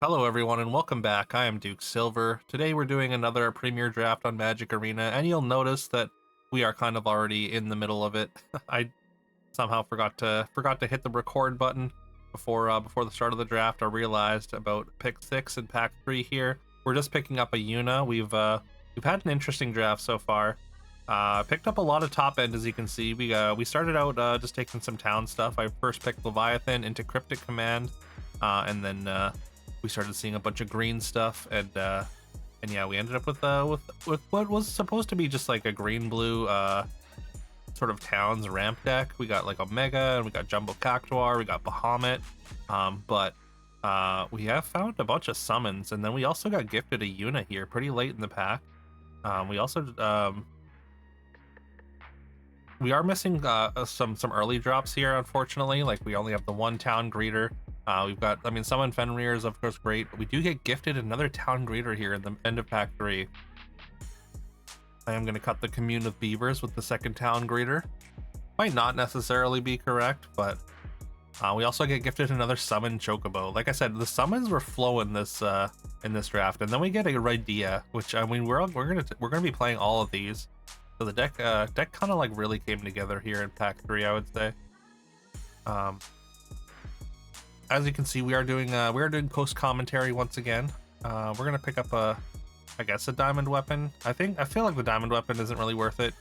Hello everyone and welcome back. I am Duke Silver. Today we're doing another premier draft on Magic Arena, and you'll notice that we are kind of already in the middle of it. I somehow forgot to hit the record button before the start of the draft. I realized about pick 6 and pack 3 here. We're just picking up a Yuna. We've had an interesting draft so far. Picked up a lot of top end, as you can see. We started out just taking some town stuff. I first picked Leviathan into Cryptic Command, and then we started seeing a bunch of green stuff, and yeah, we ended up with what was supposed to be just like a green blue sort of towns ramp deck. We got like Omega, and we got Jumbo Cactuar, we got Bahamut, but we have found a bunch of summons, and then we also got gifted a Yuna here pretty late in the pack. We also we are missing some early drops here, unfortunately. Like, we only have the one town greeter. We've got, I mean, Summon Fenrir is of course great, but we do get gifted another town greeter here in the end of pack 3. I am going to cut the Commune of Beavers with the second town greeter. Might not necessarily be correct, but we also get gifted another Summon Chocobo. Like I said, the summons were flowing this in this draft, and then we get a Raidea, which, I mean, we're gonna be playing all of these. So the deck kind of like really came together here in pack 3, I would say. As you can see, we are doing post commentary once again. We're gonna pick up I guess a diamond weapon. I feel like the diamond weapon isn't really worth it.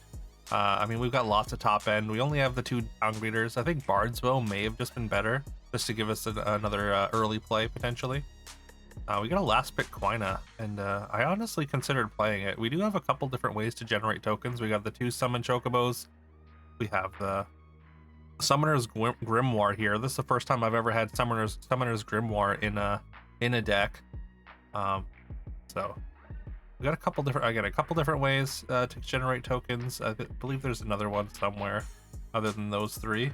I mean, we've got lots of top end. We only have the 2 down greeters. I think Bard's Bow may have just been better, just to give us another early play potentially. We got a last pick Quina, and I honestly considered playing it. We do have a couple different ways to generate tokens. We got the 2 summon chocobos. We have the Summoner's Grimoire here. This is the first time I've ever had Summoner's Grimoire in a deck. So we got a couple different ways to generate tokens. I believe there's another one somewhere other than those 3.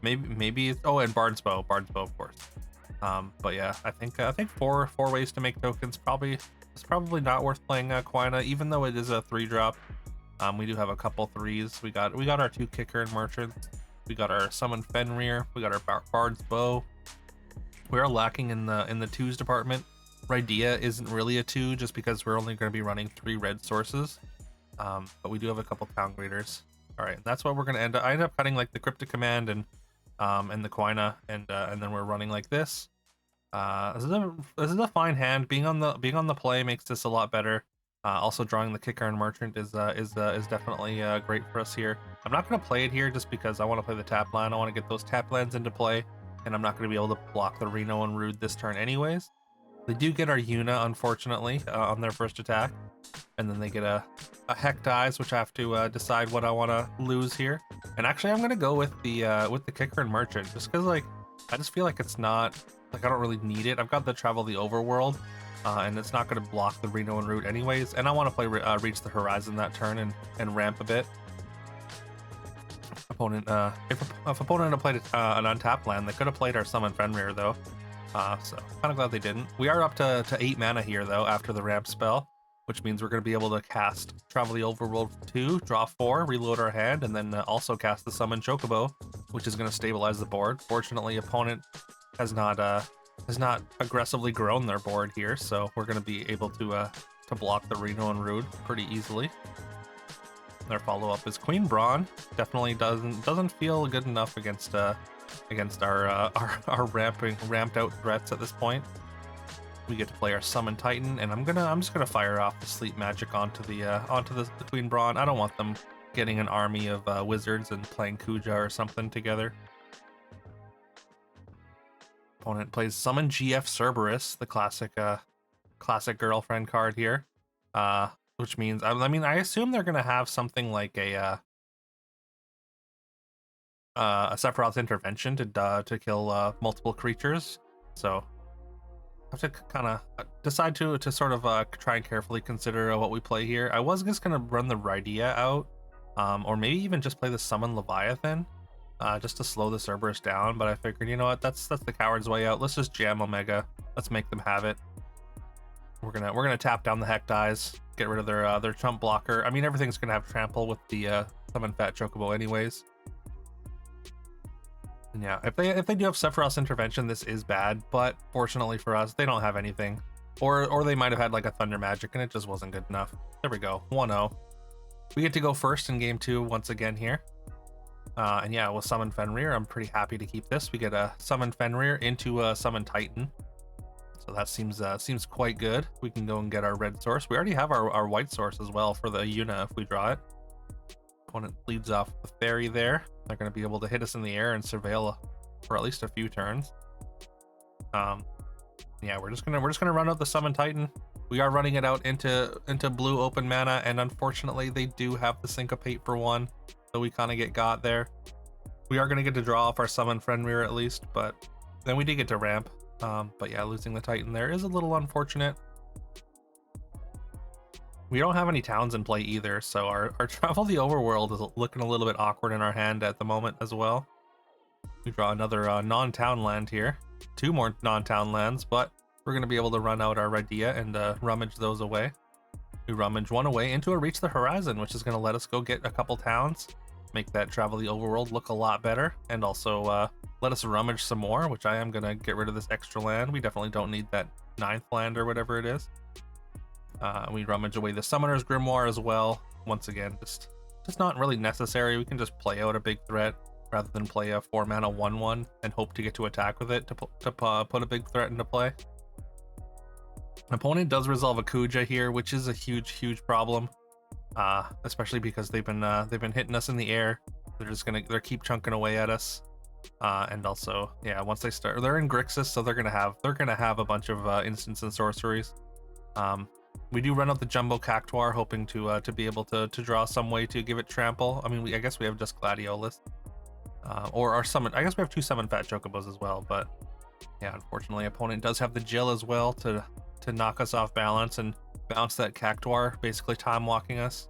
Maybe oh, and Bard's Bow, of course. But yeah, I think four ways to make tokens. It's probably not worth playing Quina, even though it is a 3-drop. We do have a couple 3s. We got our 2 Kicker and Merchants. We got our Summon Fenrir. We got our Bard's Bow. We are lacking in the 2s department. Raidea isn't really a 2 just because we're only going to be running 3 red sources. But we do have a couple town greeters. All right, and that's what we're going to end up. I end up cutting like the Cryptic Command and the Quina, and then we're running like this. This is a fine hand. Being on the play makes this a lot better. Also, drawing the Kicker and Merchant is definitely great for us here. I'm not going to play it here just because I want to play the tap land. I want to get those tap lands into play, and I'm not going to be able to block the Reno and Rude this turn anyways. They do get our Yuna, unfortunately, on their first attack, and then they get a Heck Dies, which I have to decide what I want to lose here. And actually, I'm going to go with the Kicker and Merchant, just because, like, I just feel like it's not, like, I don't really need it. I've got the Travel the Overworld, and it's not going to block the Reno and Root anyways, and I want to play Reach the Horizon that turn and ramp a bit. If opponent had played an untapped land, they could have played our Summon Fenrir though. So kind of glad they didn't. We are up to 8 mana here though after the ramp spell, which means we're going to be able to cast Travel the Overworld for 2, draw 4, reload our hand, and then also cast the Summon Chocobo, which is going to stabilize the board. Fortunately, opponent has not aggressively grown their board here, so we're going to be able to block the Reno and Rude pretty easily. Their follow-up is Queen Brawn. Definitely doesn't feel good enough against our ramped out threats at this point. We get to play our Summon Titan, and I'm just gonna fire off the Sleep Magic onto the Queen Brawn. I don't want them getting an army of wizards and playing Kuja or something together. Opponent plays Summon GF Cerberus, the classic girlfriend card here. Which means, I mean, I assume they're gonna have something like a Sephiroth's Intervention to kill multiple creatures. So I have to kind of decide to sort of try and carefully consider what we play here. I was just gonna run the Raidea out, or maybe even just play the Summon Leviathan, just to slow the Cerberus down. But I figured, you know what, that's the coward's way out. Let's just jam Omega. Let's make them have it. We're gonna tap down the Heck Dies, get rid of their chump blocker. I mean, everything's gonna have trample with the Summon Fat Chocobo anyways. And yeah, if they do have Sephiroth's intervention, this is bad, but fortunately for us, they don't have anything. Or they might have had like a Thunder Magic and it just wasn't good enough. There we go, 1-0. We get to go first in game 2 once again here. And yeah, we'll summon Fenrir. I'm pretty happy to keep this. We get a summon Fenrir into a summon Titan. So that seems quite good. We can go and get our red source. We already have our white source as well for the Yuna if we draw it. Opponent leads off the fairy there. They're going to be able to hit us in the air and surveil for at least a few turns. Yeah, we're just gonna run out the summon Titan. We are running it out into blue open mana, and unfortunately they do have the syncopate for 1, so we kind of got there. We are gonna get to draw off our summon Fenrir at least, but then we did get to ramp. But yeah, losing the Titan there is a little unfortunate. We don't have any towns in play either, so our Travel the Overworld is looking a little bit awkward in our hand at the moment as well. We draw another non-town land here. 2 more non-town lands, but we're going to be able to run out our Radia and rummage those away. We rummage 1 away into a Reach the Horizon, which is going to let us go get a couple towns, make that Travel the Overworld look a lot better, and also let us rummage some more, which I am going to get rid of this extra land. We definitely don't need that 9th land or whatever it is. We rummage away the Summoner's Grimoire as well. Once again, just not really necessary. We can just play out a big threat rather than play a 4 mana 1/1 and hope to get to attack with it to put a big threat into play. Opponent does resolve a Kuja here, which is a huge problem, especially because they've been hitting us in the air. They're keep chunking away at us, and also yeah, once they start, they're in Grixis, so they're gonna have a bunch of instants and sorceries. We do run out the Jumbo Cactuar, hoping to be able to draw some way to give it trample. I mean, I guess we have just Gladiolus, or our summon. I guess we have 2 summon Fat Chocobos as well, but yeah, unfortunately, opponent does have the Jill as well to knock us off balance and bounce that Cactuar, basically time walking us.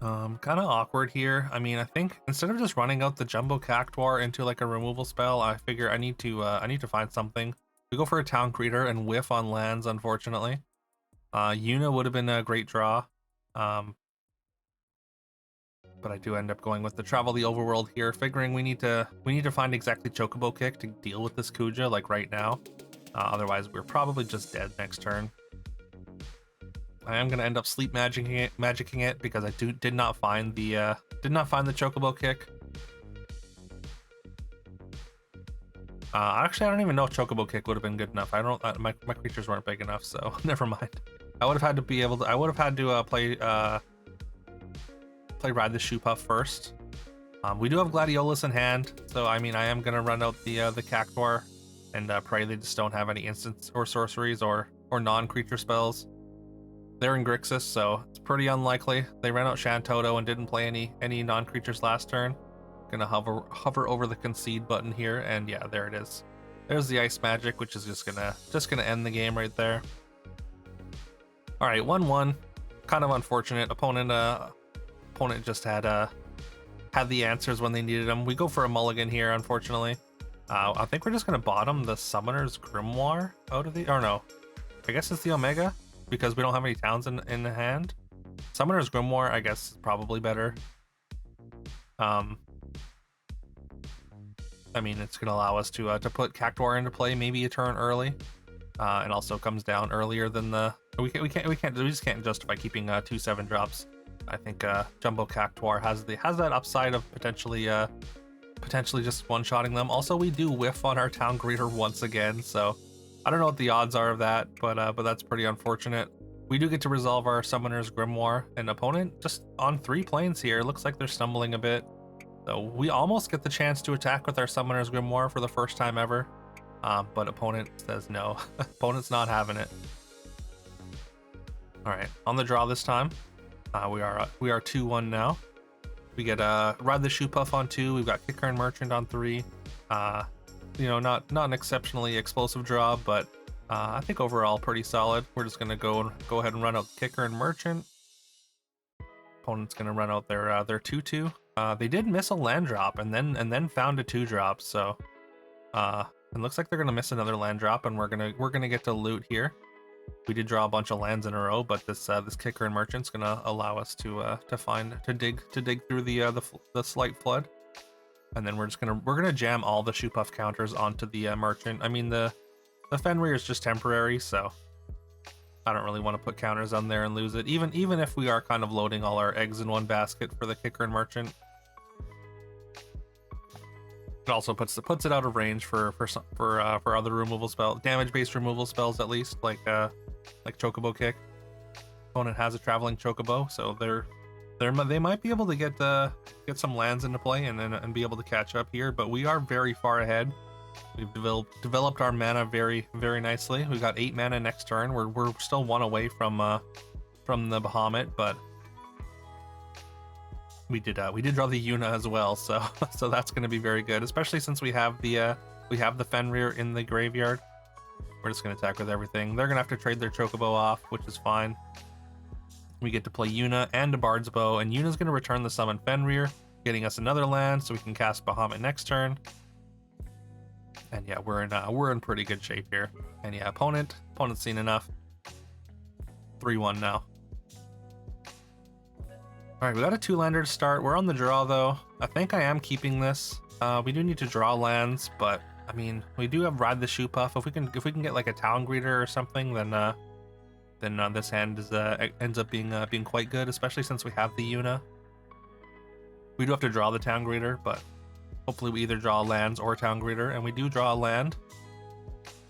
Kind of awkward here. I mean, I think instead of just running out the Jumbo Cactuar into like a removal spell, I figure I need to find something. We go for a Town Creator and whiff on lands, unfortunately. Yuna would have been a great draw. But I do end up going with the Travel the Overworld here, figuring we need to find exactly Chocobo Kick to deal with this Kuja like right now. Otherwise, we're probably just dead next turn. I am gonna end up sleep magicking it because I did not find the Chocobo Kick. Actually, I don't even know if Chocobo Kick would have been good enough. I don't. My creatures weren't big enough, so never mind. I would have had to be able to. I would have had to play Ride the Shoepuff first. We do have Gladiolus in hand, so I mean, I am gonna run out the Cactuar and pray they just don't have any instants or sorceries or non-creature spells. They're in Grixis, so it's pretty unlikely. They ran out Shantoto and didn't play any non-creatures last turn. Gonna hover over the concede button here, and yeah, there it is. There's the ice magic, which is just gonna end the game right there. All right, 1-1. Kind of unfortunate. Opponent just had the answers when they needed them. We go for a mulligan here, unfortunately. I think we're just gonna bottom the Summoner's Grimoire out of the. Or no, I guess it's the Omega because we don't have any towns in the hand. Summoner's Grimoire, I guess, is probably better. I mean, it's going to allow us to put Cactuar into play maybe a turn early, and also comes down earlier than the. We just can't justify keeping 2 7-drops. I think Jumbo Cactuar has that upside of potentially just one-shotting them. Also, we do whiff on our Town Greeter once again, so I don't know what the odds are of that, but that's pretty unfortunate. We do get to resolve our Summoner's Grimoire, and opponent just on 3 planes here. Looks like they're stumbling a bit. So we almost get the chance to attack with our Summoner's Grimoire for the first time ever, but opponent says no. Opponent's not having it. All right, on the draw this time, we are 2-1 now. We get Ride the Shoepuff on 2. We've got Kicker and Merchant on 3. You know, not an exceptionally explosive draw, but I think overall pretty solid. We're just gonna go ahead and run out Kicker and Merchant. Opponent's gonna run out their 2/2. They did miss a land drop and then found a 2-drop, so it looks like they're gonna miss another land drop, and we're gonna get to loot here. We did draw a bunch of lands in a row, but this Kicker and Merchant's gonna allow us to dig through the Slight Flood. and then we're gonna jam all the shoe puff counters onto the merchant. I mean the Fenrir is just temporary, so I don't really want to put counters on there and lose it. Even if we are kind of loading all our eggs in one basket for the kicker and merchant. It also puts it out of range for other removal spells, damage-based removal spells at least, like Chocobo Kick. Opponent has a traveling Chocobo, so they might be able to get some lands into play and be able to catch up here. But we are very far ahead. We've developed our mana very, very nicely. We've got 8 mana next turn. We're still 1 away from the Bahamut, but we did draw the Yuna as well, so that's going to be very good, especially since we have the Fenrir in the graveyard. We're just going to attack with everything. They're going to have to trade their Chocobo off, which is fine. We get to play Yuna and a Bard's Bow, and Yuna's going to return the summon Fenrir, getting us another land so we can cast Bahamut next turn. And yeah, we're in pretty good shape here. And yeah, opponent's seen enough. 3-1 now. Alright, we got a 2-lander to start. We're on the draw though. I think I am keeping this. We do need to draw lands, but I mean, we do have Ride the Shoe Puff. If we can get like a Town Greeter or something, then this hand ends up being quite good, especially since we have the Yuna. We do have to draw the Town Greeter, but hopefully we either draw lands or Town Greeter, and we do draw a land.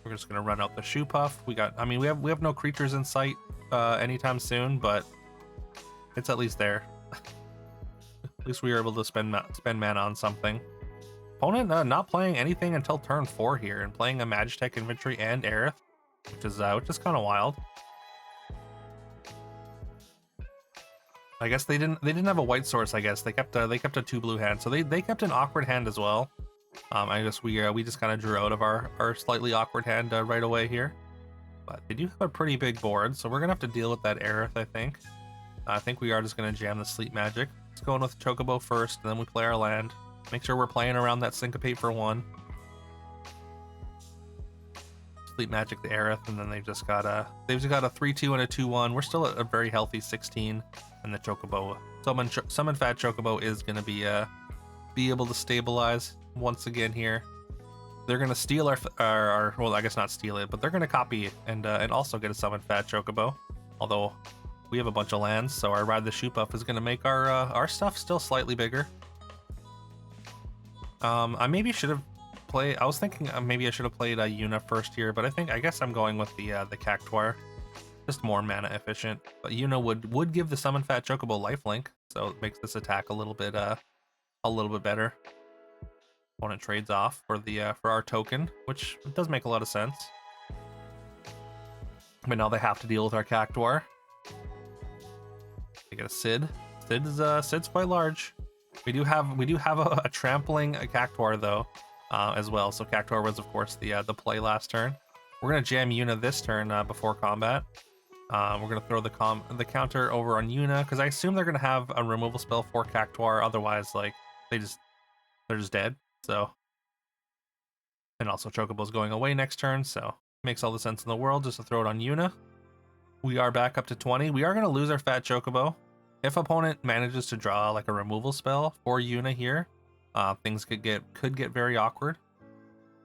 We're just gonna run out the Shoe Puff. We have no creatures in sight anytime soon, but it's at least there. At least we were able to spend mana on something. Opponent not playing anything until turn 4 here, and playing a Magitech Infantry and Aerith, which is kind of wild. I guess they didn't have a white source. I guess they kept a 2 blue hand, so they kept an awkward hand as well. I guess we just kind of drew out of our slightly awkward hand right away here, but they do have a pretty big board, so we're gonna have to deal with that Aerith. I think we are just gonna jam the Sleep Magic. Let's go in with Chocobo first, and then we play our land. Make sure we're playing around that Syncopate for 1. Sleep Magic the Aerith, and then they've just got a 3-2 and a 2-1. We're still at a very healthy 16, and the Chocobo summon Fat Chocobo is gonna be able to stabilize once again here. They're gonna steal our well, I guess not steal it, but they're gonna copy and also get a summon Fat Chocobo. Although we have a bunch of lands, so our Ride the Shoe Puff is gonna make our stuff still slightly bigger. I maybe should have played. I was thinking maybe I should have played Yuna first here, but I guess I'm going with the Cactuar. Just more mana efficient. But Yuna would give the summon Fat Chocobo lifelink, so it makes this attack a little bit better. Opponent trades off for our token, which does make a lot of sense. But now they have to deal with our Cactuar. They get a Sid. Sid's quite large. We do have a trampling Cactuar though, as well. So Cactuar was of course the play last turn. We're gonna jam Yuna this turn before combat. We're gonna throw the counter over on Yuna because I assume they're gonna have a removal spell for Cactuar. Otherwise, like they're just dead. So, and also Chocobo's going away next turn, so makes all the sense in the world just to throw it on Yuna. We are back up to 20. We are gonna lose our Fat Chocobo. If opponent manages to draw like a removal spell for Yuna here, things could get very awkward.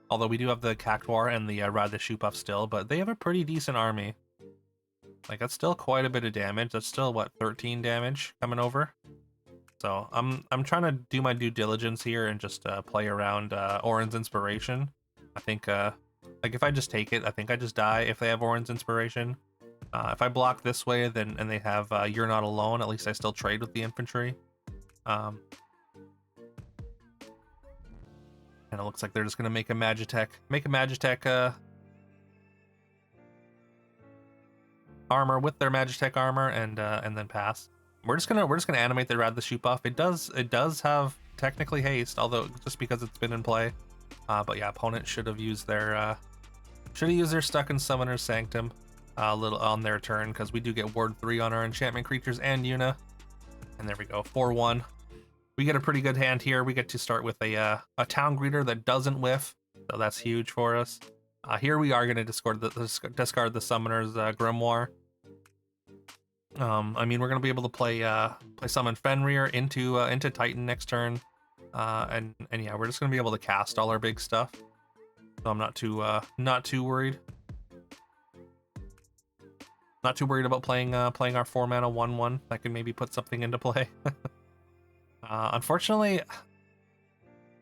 Although we do have the Cactuar and the Ride the Shoe Puff still, but they have a pretty decent army. Like that's still quite a bit of damage. That's still what, 13 damage coming over. So I'm trying to do my due diligence here and just play around Orin's Inspiration. I think like if I just take it, I think I just die if they have Orin's Inspiration. If I block this way, then and they have You're Not Alone, at least I still trade with the infantry. And it looks like they're just gonna make a Magitech armor with their Magitech armor and then pass. We're just gonna animate the Ride the Shoe Puff. It does have technically haste, although just because it's been in play. But yeah, opponent should have used their Stuck in Summoner's Sanctum a little on their turn, because we do get Ward 3 on our enchantment creatures and Yuna. And there we go, 4-1. We get a pretty good hand here. We get to start with a Town Greeter that doesn't whiff, so that's huge for us. Here we are gonna discard the Summoner's Grimoire. I mean, we're gonna be able to play summon Fenrir into Titan next turn. And yeah, we're just gonna be able to cast all our big stuff. So I'm not too worried. Not too worried about playing playing our 4 mana 1/1 that can maybe put something into play. Unfortunately,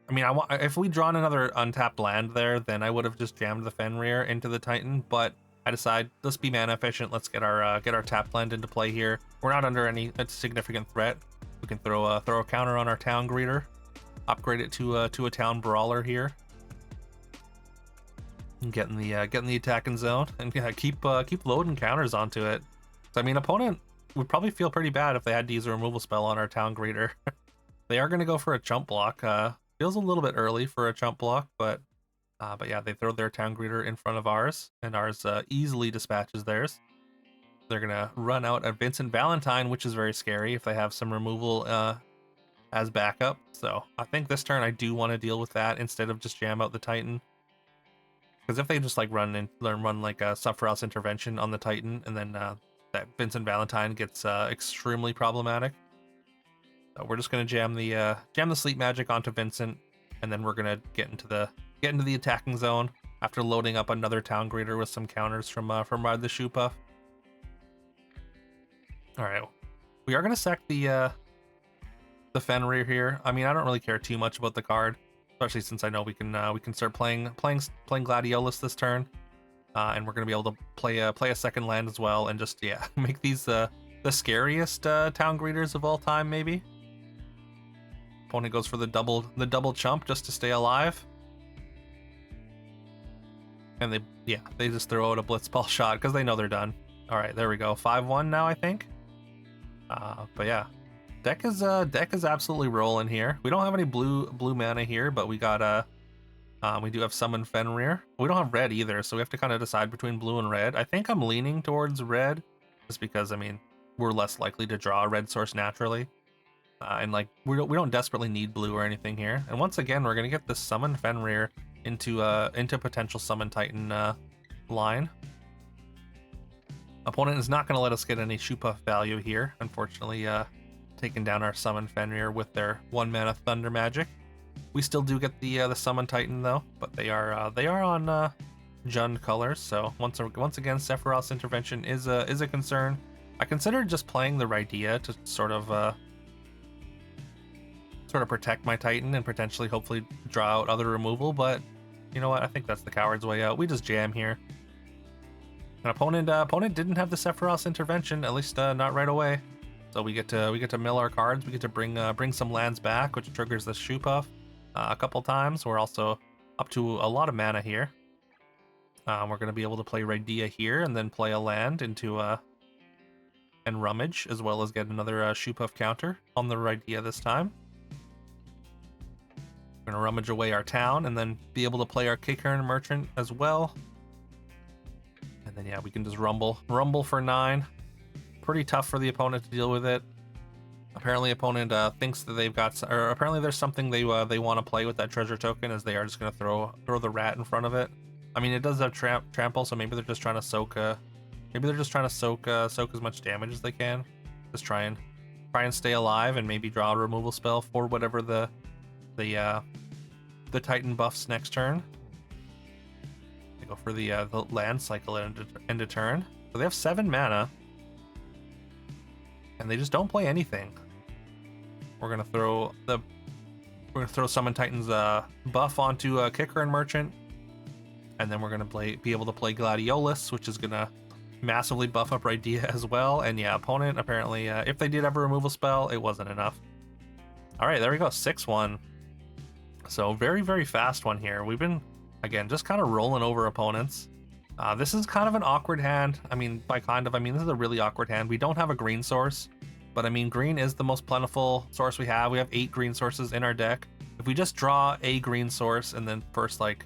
I mean, if we drawn another untapped land there, then I would have just jammed the Fenrir into the Titan. But I decide, let's be mana efficient. Let's get our tapped land into play here. We're not under any significant threat. We can throw a counter on our town greeter, upgrade it to a town brawler here, and get in the attacking zone, and keep loading counters onto it. So, I mean, opponent would probably feel pretty bad if they had to use a removal spell on our town greeter. They are going to go for a chump block. Feels a little bit early for a chump block, but yeah, they throw their town greeter in front of ours, and ours easily dispatches theirs. They're gonna run out at Vincent Valentine, which is very scary if they have some removal as backup. So I think this turn I do want to deal with that instead of just jam out the Titan. Because if they just like run like a Sephiroth's Intervention on the Titan, and then that Vincent Valentine gets extremely problematic. So we're just gonna jam the sleep magic onto Vincent, and then we're gonna get into the attacking zone after loading up another town greeter with some counters from Ride the Shoe Puff. All right, we are gonna sack the Fenrir here. I mean, I don't really care too much about the card, especially since I know we can start playing Gladiolus this turn, and we're gonna be able to play a second land as well, and just make these the scariest town greeters of all time maybe. Opponent goes for the double chump just to stay alive, and they just throw out a blitzball shot because they know they're done. All right, there we go, 5-1 now I think. But yeah, deck is absolutely rolling here. We don't have any blue mana here, but we got we do have summon Fenrir. We don't have red either, so we have to kind of decide between blue and red. I think I'm leaning towards red, just because I mean we're less likely to draw a red source naturally, and like we don't desperately need blue or anything here. And once again, we're gonna get this summon Fenrir into potential summon Titan line. Opponent is not going to let us get any Shoe Puff value here, unfortunately, taking down our summon Fenrir with their 1 mana Thunder Magic. We still do get the summon Titan though, but they are on Jund colors. So once again, Sephiroth's Intervention is a concern. I considered just playing the Rydea to sort of protect my Titan and potentially hopefully draw out other removal, but you know what? I think that's the coward's way out. We just jam here. An opponent didn't have the Sephiroth's Intervention, at least not right away. So we get to mill our cards. We get to bring some lands back, which triggers the Shoe Puff a couple times. We're also up to a lot of mana here. We're gonna be able to play Rydea here and then play a land into and Rummage, as well as get another Shoe Puff counter on the Rydea this time. We're gonna rummage away our town and then be able to play our Kickern Merchant as well. And then yeah, we can just rumble for 9. Pretty tough for the opponent to deal with it. Apparently opponent thinks that they've got, or apparently there's something they want to play with that treasure token, as they are just going to throw the rat in front of it. I mean, it does have trample, so maybe they're just trying to soak as much damage as they can. Just try and stay alive and maybe draw a removal spell for whatever the Titan buffs next turn. They go for the land cycle end of turn. So they have 7 mana. And they just don't play anything. We're gonna throw Summon Titan's buff onto Kickern Merchant, and then we're gonna be able to play Gladiolus, which is gonna massively buff up Rydea as well. And yeah, opponent apparently, if they did have a removal spell, it wasn't enough. All right, there we go, 6-1. So very, very fast one here. We've been again just kind of rolling over opponents. This is kind of an awkward hand. I mean, this is a really awkward hand. We don't have a green source, but I mean, green is the most plentiful source we have. We have 8 green sources in our deck. If we just draw a green source and then first like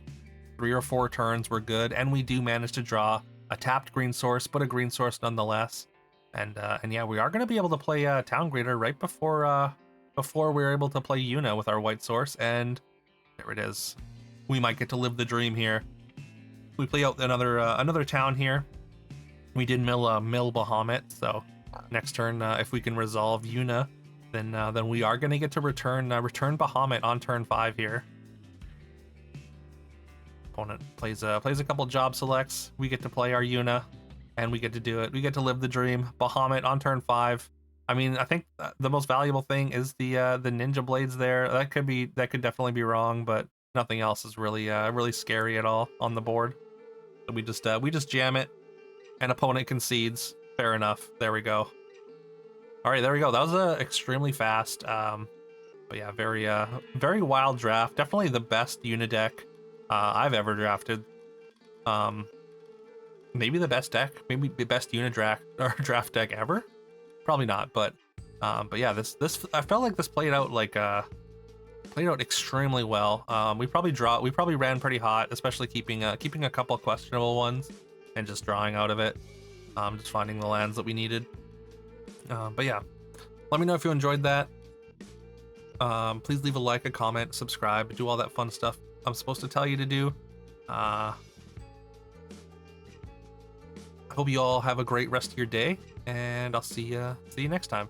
3 or 4 turns, we're good. And we do manage to draw a tapped green source, but a green source nonetheless. And yeah, we are going to be able to play Town Greeter right before we're able to play Yuna with our white source. And there it is. We might get to live the dream here. We play out another town here. We did mill Bahamut, so next turn, if we can resolve Yuna, then we are gonna get to return Bahamut on turn 5 here. Opponent plays a couple job selects. We get to play our Yuna, and we get to do it. We get to live the dream. Bahamut on turn 5. I mean, I think the most valuable thing is the ninja blades there. That could definitely be wrong, but nothing else is really really scary at all on the board. So we just jam it, and opponent concedes. Fair enough. There we go. All right, there we go. That was extremely fast. But yeah, very wild draft. Definitely the best Unideck I've ever drafted. Maybe the best deck. Maybe the best draft deck ever. Probably not, but yeah, this I felt like this played out extremely well. We probably ran pretty hot, especially keeping a couple questionable ones and just drawing out of it. Just finding the lands that we needed. But yeah, let me know if you enjoyed that. Please leave a like, a comment, subscribe, do all that fun stuff I'm supposed to tell you to do. I hope you all have a great rest of your day, and I'll see you next time.